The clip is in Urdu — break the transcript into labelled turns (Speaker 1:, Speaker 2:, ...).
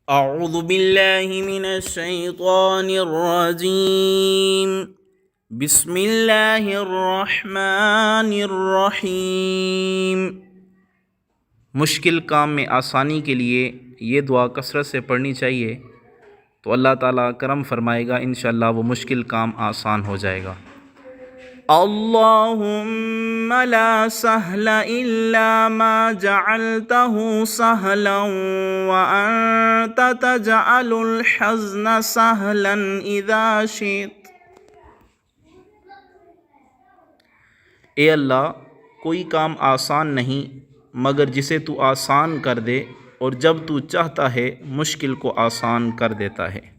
Speaker 1: اعوذ باللہ من الشیطان الرجیم بسم اللہ الرحمن الرحیم۔ مشکل کام میں آسانی کے لیے یہ دعا کثرت سے پڑھنی چاہیے تو اللہ تعالیٰ کرم فرمائے گا، انشاءاللہ وہ مشکل کام آسان ہو جائے گا۔ اللہم لا سہل الا ما جعلته سہلا وانت تجعل الحزن سہلا اذا شئت۔ اے اللہ، کوئی کام آسان نہیں مگر جسے تو آسان کر دے، اور جب تو چاہتا ہے مشکل کو آسان کر دیتا ہے۔